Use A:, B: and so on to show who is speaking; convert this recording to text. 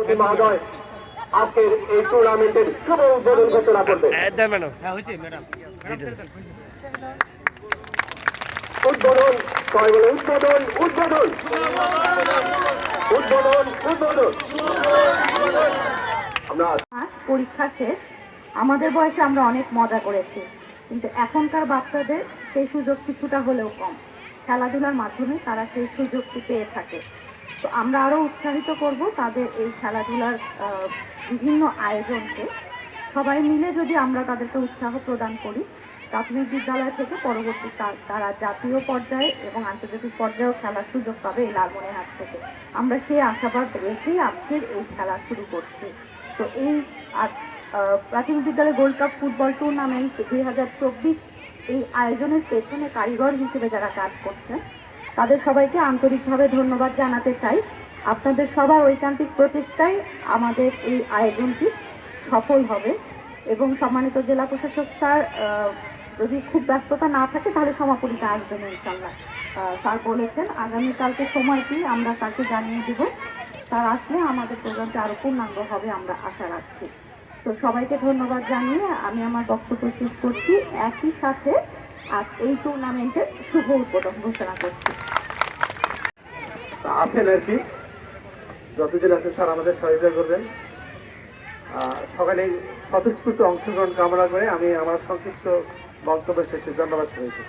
A: সভাপতি মহোদয় আজকের এই টুর্নামেন্টের শুভ উদ্বোধন ঘোষণা করবেন। উদ্বোধন সবাই বলে উদ্বোধন উদ্বোধন উদ্বোধন উদ্বোধন। আমরা
B: পরীক্ষা শেষ, আমাদের বয়সে আমরা অনেক মজা করেছি, কিন্তু এখনকার বাচ্চাদের সেই সুযোগ কিছুটা হলেও কম। খেলাধুলার মাধ্যমে তারা সেই সুযোগটি পেয়ে থাকে। তো আমরা আরও উৎসাহিত করব তাদের এই খেলাধুলার বিভিন্ন আয়োজনকে। সবাই মিলে যদি আমরা তাদেরকে উৎসাহ প্রদান করি, প্রাথমিক বিদ্যালয় থেকে পরবর্তী তারা জাতীয় পর্যায়ে এবং আন্তর্জাতিক পর্যায়েও খেলার সুযোগ পাবে এই লালমনিরহাট থেকে। আমরা সেই আশাবাদ রেখেই আজকের এই খেলা শুরু করছি। তো এই প্রাথমিক বিদ্যালয় গোল্ড কাপ ফুটবল টুর্নামেন্ট 2024 এই আয়োজনের পেছনে কারিগর হিসেবে যারা কাজ করছেন তাদের সবাইকে আন্তরিকভাবে ধন্যবাদ জানাতে চাই। আপনাদের সবার ঐকান্তিক প্রচেষ্টায় আমাদের এই আয়োজনটি সফল হবে এবং সম্মানিত জেলা প্রশাসক স্যার যদি খুব ব্যস্ততা না থাকে তাহলে সমাপনীতে আসবেন ইনশাল্লাহ। স্যার বলেছেন আগামীকালকে সময়টি আমরা তাকে জানিয়ে দেব। তার আসলে আমাদের প্রোগ্রামটা আরও পূর্ণাঙ্গ হবে আমরা আশা রাখছি। তো সবাইকে ধন্যবাদ জানিয়ে আমি আমার বক্তব্য শেষ করছি। একই সাথে আজ এই টুর্নামেন্টের শুভ উদ্বোধন ঘোষণা করছি।
A: আছেন আর কি, যতদিন আছেন স্যার আমাদের সহযোগিতা করবেন। সকালে স্বতঃস্ফূর্ত অংশগ্রহণ কামনা করে আমি আমার সংক্ষিপ্ত বক্তব্য শেষে ধন্যবাদ সবাইকে।